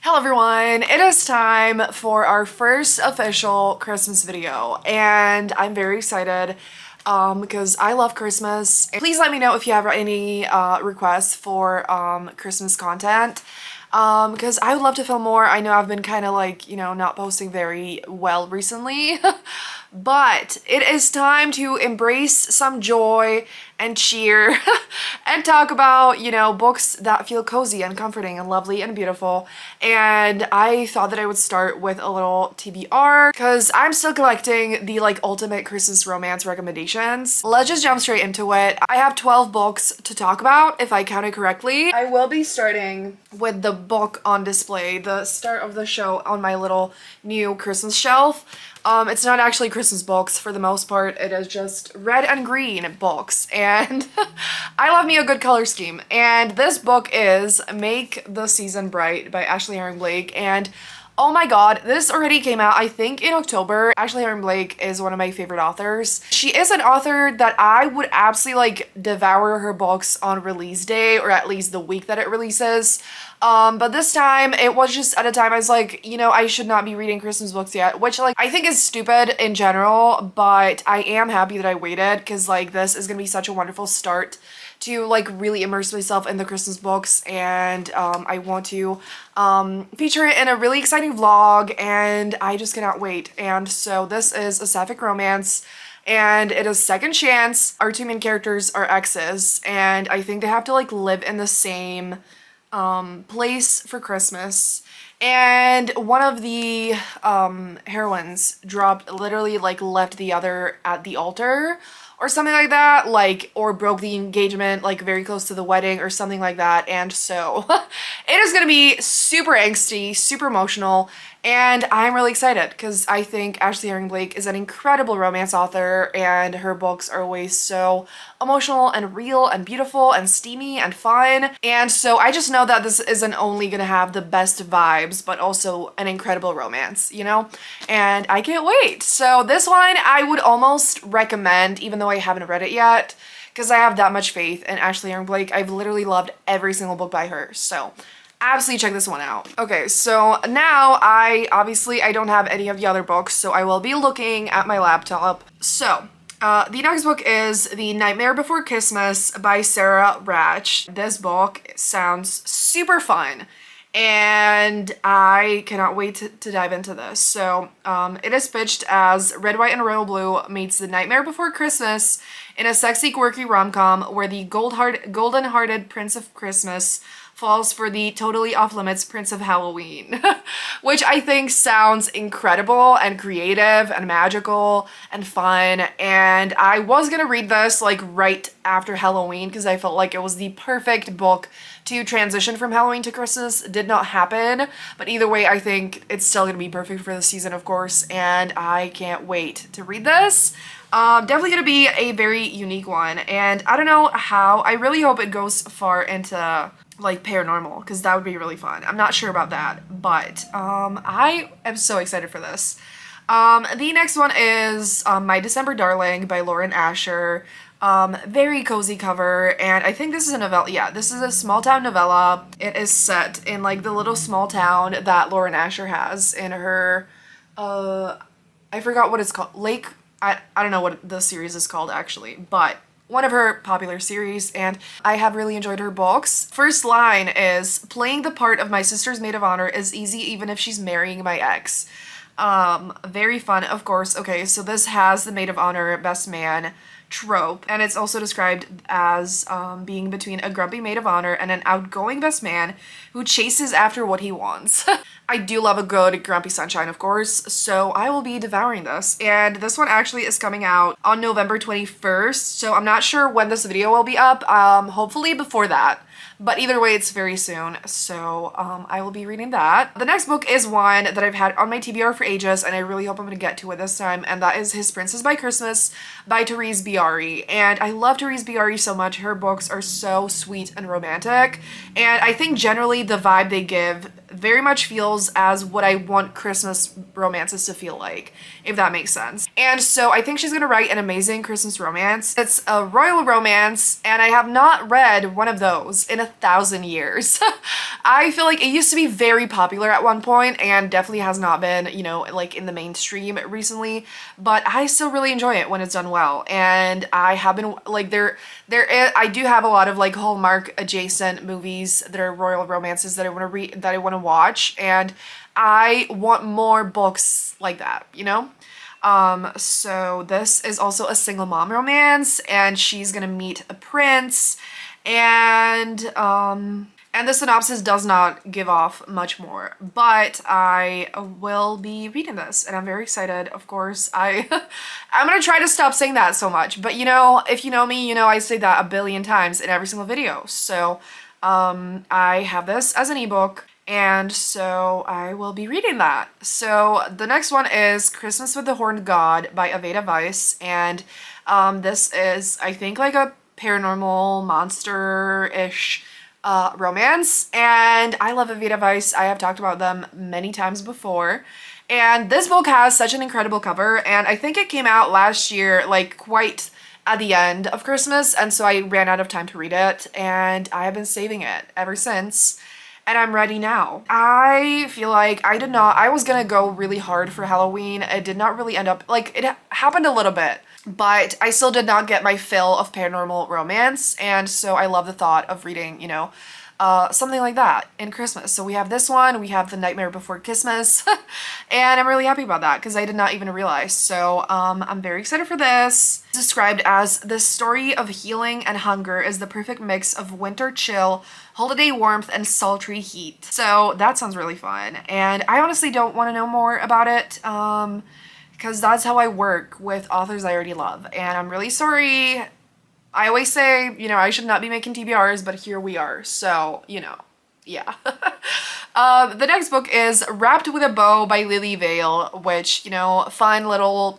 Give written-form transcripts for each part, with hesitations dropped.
Hello everyone, it is time for our first official Christmas video and I'm very excited because I love Christmas. Please let me know if you have any requests for Christmas content because I would love to film more. I know I've been kind of like, not posting very well recently. But it is time to embrace some joy and cheer and talk about, books that feel cozy and comforting and lovely and beautiful. And I thought that I would start with a little TBR because I'm still collecting the ultimate Christmas romance recommendations. Let's just jump straight into it. I have 12 books to talk about if I counted correctly. I will be starting with the book on display, the start of the show on my little new Christmas shelf. It's not actually Christmas books for the most part. It is just red and green books, and I love me a good color scheme. And this book is Make the Season Bright by Ashley Herring Blake, and oh my god, this already came out, I think, in October. Ashley Herring Blake is one of my favorite authors. She is an author that I would absolutely devour her books on release day, or at least the week that it releases. But this time, it was just at a time I was like, I should not be reading Christmas books yet, which I think is stupid in general, but I am happy that I waited because this is gonna be such a wonderful start to really immerse myself in the Christmas books, and I want to feature it in a really exciting vlog, and I just cannot wait. And so this is a sapphic romance, and it is second chance. Our two main characters are exes, and I think they have to live in the same place for Christmas. And one of the heroines literally left the other at the altar or something like that, or broke the engagement very close to the wedding or something like that. And so it is gonna be super angsty, super emotional, and I'm really excited because I think Ashley Herring Blake is an incredible romance author, and her books are always so emotional and real and beautiful and steamy and fun. And so I just know that this isn't only gonna have the best vibes, but also an incredible romance, and I can't wait. So this one I would almost recommend, even though I haven't read it yet, because I have that much faith in Ashley Herring Blake. I've literally loved every single book by her, so absolutely check this one out. Okay, so now I don't have any of the other books, so I will be looking at my laptop. So the next book is The Nightmare Before Christmas by Sarah Ratch. This book sounds super fun, and I cannot wait to dive into this. So it is pitched as Red, White, and Royal Blue meets The Nightmare Before Christmas in a sexy, quirky rom-com where the golden-hearted Prince of Christmas falls for the totally off-limits Prince of Halloween, which I think sounds incredible and creative and magical and fun. And I was gonna read this right after Halloween because I felt like it was the perfect book to transition from Halloween to Christmas. Did not happen, but either way, I think it's still gonna be perfect for the season, of course, and I can't wait to read this. Definitely gonna be a very unique one, and I don't know how. I really hope it goes far into paranormal, because that would be really fun. I'm not sure about that, but I am so excited for this. The next one is My December Darling by Lauren Asher. Very cozy cover, and I think this is a novella. Yeah, this is a small town novella. It is set in the little small town that Lauren Asher has in her I forgot what it's called. I don't know what the series is called actually, but one of her popular series, and I have really enjoyed her books. First line is, "Playing the part of my sister's maid of honor is easy even if she's marrying my ex." Very fun, of course. Okay, so this has the maid of honor best man trope, and it's also described as being between a grumpy maid of honor and an outgoing best man who chases after what he wants. I do love a good grumpy sunshine, of course, so I will be devouring this. And this one actually is coming out on November 21st, so I'm not sure when this video will be up. Hopefully before that. But either way, it's very soon, so I will be reading that. The next book is one that I've had on my TBR for ages, and I really hope I'm going to get to it this time, and that is His Princess by Christmas by Therese Biari. And I love Therese Biari so much. Her books are so sweet and romantic, and I think generally the vibe they give very much feels as what I want Christmas romances to feel like, if that makes sense. And so I think she's gonna write an amazing Christmas romance. It's a royal romance, and I have not read one of those in a 1,000 years. I feel like it used to be very popular at one point and definitely has not been, you know, like in the mainstream recently, but I still really enjoy it when it's done well. And I have been like I do have a lot of like Hallmark adjacent movies that are royal romances that I want to read, that I want to watch, and I want more books like that, you know? So this is also a single mom romance, and she's gonna meet a prince, and the synopsis does not give off much more, but I will be reading this and I'm very excited. Of course, I'm gonna try to stop saying that so much, but you know, if you know me, you know I say that a billion times in every single video. So I have this as an ebook, and so I will be reading that. So the next one is Christmas with the Horned God by Aveda Weiss, and this is, I think, like a paranormal monster-ish romance, and I love Aveda Weiss. I have talked about them many times before, and this book has such an incredible cover, and I think it came out last year, like quite at the end of Christmas, and so I ran out of time to read it, and I have been saving it ever since, and I'm ready now. I feel like I was gonna go really hard for Halloween. It did not really end up, like, it happened a little bit, but I still did not get my fill of paranormal romance, and so I love the thought of reading, you know, something like that in Christmas. So we have this one, we have The Nightmare Before Christmas, and I'm really happy about that because I did not even realize. So I'm very excited for this. It's described as the story of healing and hunger is the perfect mix of winter chill, holiday warmth, and sultry heat. So that sounds really fun, and I honestly don't want to know more about it because that's how I work with authors I already love, and I'm really sorry. I always say, you know, I should not be making TBRs, but here we are, so, you know, yeah. The next book is Wrapped with a Bow by Lily Vale, which, you know, fun little,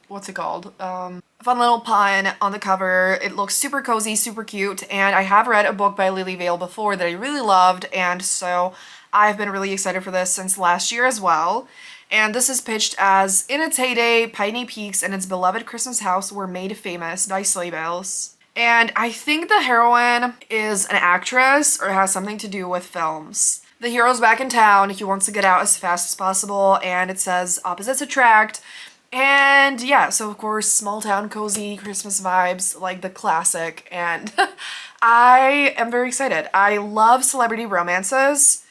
what's it called? Fun little pun on the cover. It looks super cozy, super cute, and I have read a book by Lily Vale before that I really loved, and so I've been really excited for this since last year as well. And this is pitched as, in its heyday, Piney Peaks and its beloved Christmas house were made famous by sleigh bells. And I think the heroine is an actress or has something to do with films. The hero's back in town, he wants to get out as fast as possible, and it says opposites attract. And yeah, so of course, small town, cozy, Christmas vibes, like the classic, and I am very excited. I love celebrity romances.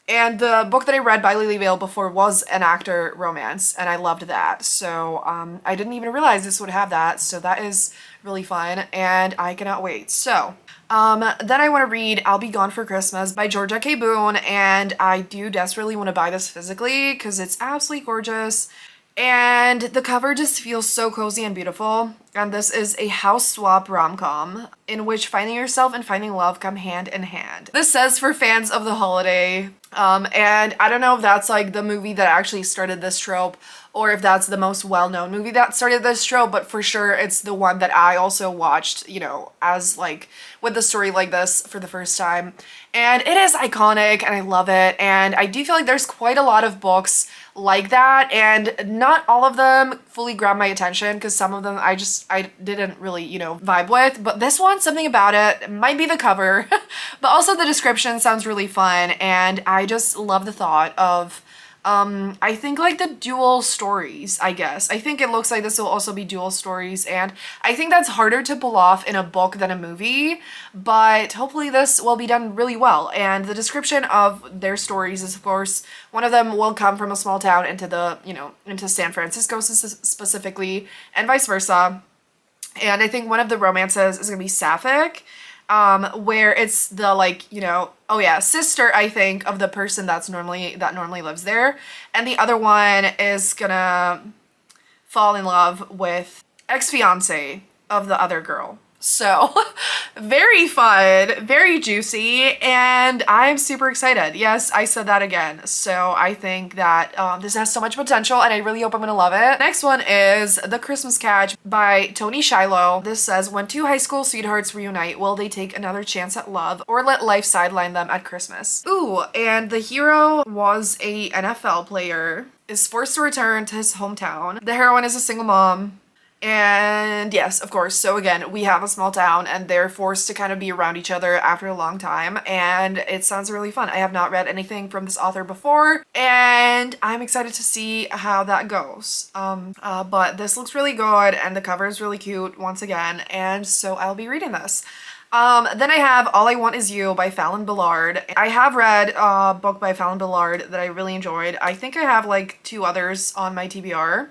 And the book that I read by Lily Vale before was an actor romance, and I loved that. So I didn't even realize this would have that, so that is really fun, and I cannot wait. So then I want to read I'll Be Gone for Christmas by Georgia K. Boone, and I do desperately want to buy this physically because it's absolutely gorgeous. And the cover just feels so cozy and beautiful. And this is a house swap rom-com in which finding yourself and finding love come hand in hand. This says for fans of the holiday. And I don't know if that's like the movie that actually started this trope or if that's the most well-known movie that started this trope, but for sure it's the one that I also watched, you know, as like with the story like this for the first time. And it is iconic and I love it. And I do feel like there's quite a lot of books like that, and not all of them fully grab my attention because some of them I didn't really, you know, vibe with, but this one, something about it might be the cover, but also the description sounds really fun, and I just love the thought of I think like the dual stories, I guess. I think it looks like this will also be dual stories, and I think that's harder to pull off in a book than a movie, but hopefully this will be done really well. And the description of their stories is, of course, one of them will come from a small town into the, you know, into San Francisco specifically, and vice versa. And I think one of the romances is gonna be sapphic, where it's the, like, you know, oh yeah, sister, I think, of the person that normally lives there, and the other one is gonna fall in love with ex-fiance of the other girl. So very fun, very juicy, and I'm super excited. Yes, I said that again. So I think that this has so much potential, and I really hope I'm gonna love it. Next one is The Christmas Catch by Tony Shiloh. This says, when two high school sweethearts reunite, will they take another chance at love or let life sideline them at Christmas? Ooh, and the hero was a NFL player, is forced to return to his hometown. The heroine is a single mom, And yes, of course. So again, we have a small town and they're forced to kind of be around each other after a long time. And it sounds really fun. I have not read anything from this author before and I'm excited to see how that goes. But this looks really good and the cover is really cute once again. And so I'll be reading this. Then I have All I Want Is You by Fallon Ballard. I have read a book by Fallon Ballard that I really enjoyed. I think I have like 2 others on my TBR.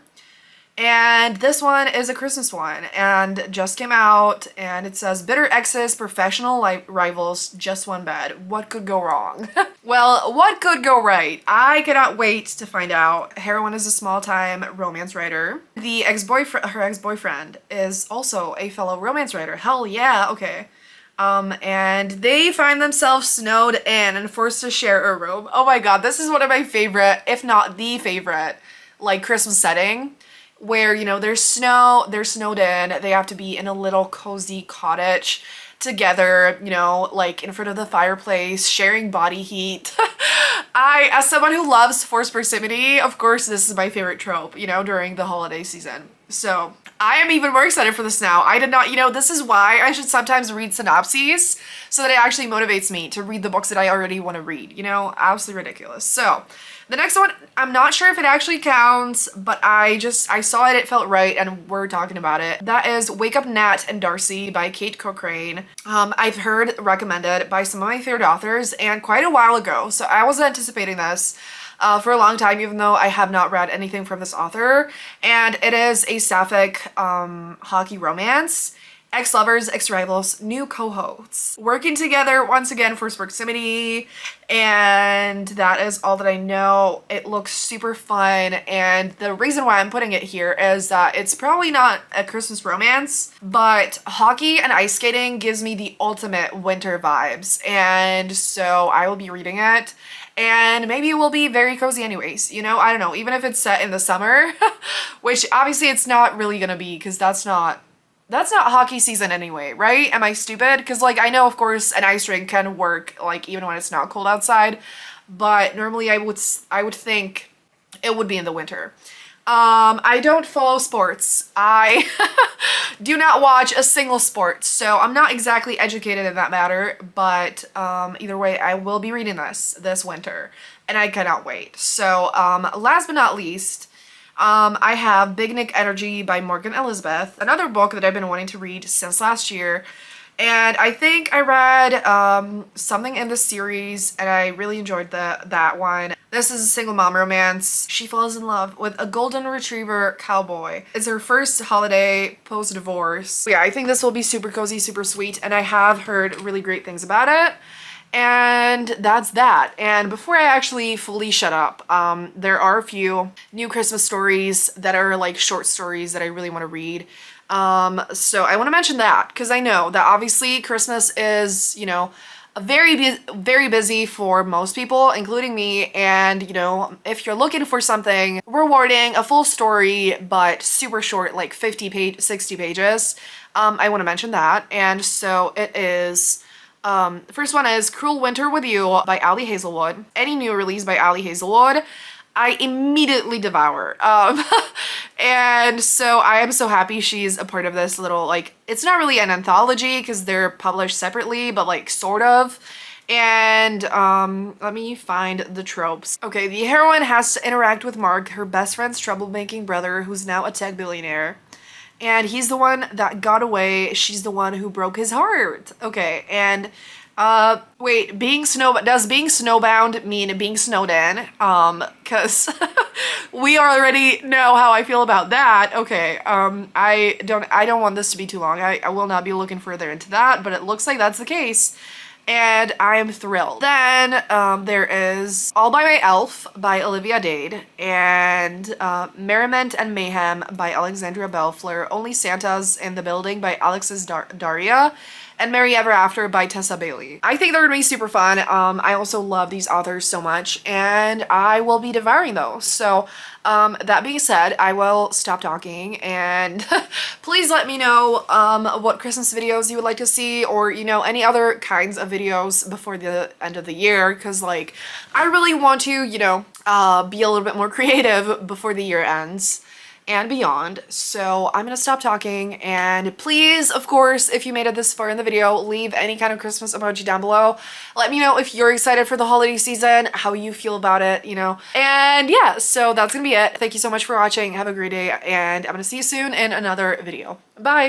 And this one is a Christmas one and just came out and it says bitter exes, professional rivals, just one bed. What could go wrong? Well, what could go right? I cannot wait to find out. Heroine is a small-time romance writer. The her ex-boyfriend is also a fellow romance writer. Hell yeah, okay. And they find themselves snowed in and forced to share a room. Oh my god, this is one of my favorite, if not the favorite, like Christmas setting. Where, you know, there's snow, they're snowed in, they have to be in a little cozy cottage together, you know, like in front of the fireplace, sharing body heat. As someone who loves forced proximity, of course, this is my favorite trope, you know, during the holiday season. So I am even more excited for this now. I did not, you know, this is why I should sometimes read synopses so that it actually motivates me to read the books that I already want to read, you know, absolutely ridiculous. So the next one, I'm not sure if it actually counts, but I saw it, it felt right, and we're talking about it. That is Wake Up Nat and Darcy by Kate Cochrane. I've heard recommended by some of my favorite authors and quite a while ago, so I was anticipating this for a long time, even though I have not read anything from this author. And it is a sapphic hockey romance. Ex-lovers, ex-rivals, new co-hosts, working together once again for proximity, and that is all that I know. It looks super fun, and the reason why I'm putting it here is that it's probably not a Christmas romance, but hockey and ice skating gives me the ultimate winter vibes, and so I will be reading it. And maybe it will be very cozy anyways, you know? I don't know, even if it's set in the summer, which obviously it's not really gonna be because that's not hockey season anyway, right? Am I stupid? Because like I know of course an ice rink can work like even when it's not cold outside, but normally I would think it would be in the winter. I don't follow sports. I do not watch a single sport, so I'm not exactly educated in that matter, but either way, I will be reading this winter, and I cannot wait. So last but not least, I have Big Nick Energy by Morgan Elizabeth, another book that I've been wanting to read since last year. And I think I read something in this series and I really enjoyed that one. This is a single mom romance. She falls in love with a golden retriever cowboy. It's her first holiday post-divorce. Yeah, I think this will be super cozy, super sweet, and I have heard really great things about it. And that's that. And before I actually fully shut up, there are a few new Christmas stories that are like short stories that I really want to read. So I want to mention that because I know that obviously Christmas is, you know, very busy for most people, including me. And, you know, if you're looking for something rewarding, a full story, but super short, like 60 pages, I want to mention that. And so it is... the first one is Cruel Winter with You by Ali Hazelwood. Any new release by Ali Hazelwood, I immediately devour. And so I am so happy she's a part of this little, like, it's not really an anthology because they're published separately, but like sort of. And let me find the tropes. Okay, the heroine has to interact with Mark, her best friend's troublemaking brother, who's now a tech billionaire. And he's the one that got away. She's the one who broke his heart. Okay, and wait, does being snowbound mean being snowed in? Cause we already know how I feel about that. Okay, I don't want this to be too long. I will not be looking further into that, but it looks like that's the case. And I am thrilled. Then there is All by My Elf by Olivia Dade and Merriment and Mayhem by Alexandria Bellfleur, Only Santa's in the Building by Alexis Daria, and Merry Ever After by Tessa Bailey. I think they're gonna be super fun. I also love these authors so much and I will be devouring those. So that being said, I will stop talking and please let me know what Christmas videos you would like to see, or you know, any other kinds of videos before the end of the year, because like I really want to, you know, be a little bit more creative before the year ends. and beyond. So I'm gonna stop talking, and please, of course, if you made it this far in the video, leave any kind of Christmas emoji down below. Let me know if you're excited for the holiday season, how you feel about it, you know. And yeah, so that's gonna be it. Thank you so much for watching. Have a great day, and I'm gonna see you soon in another video. Bye.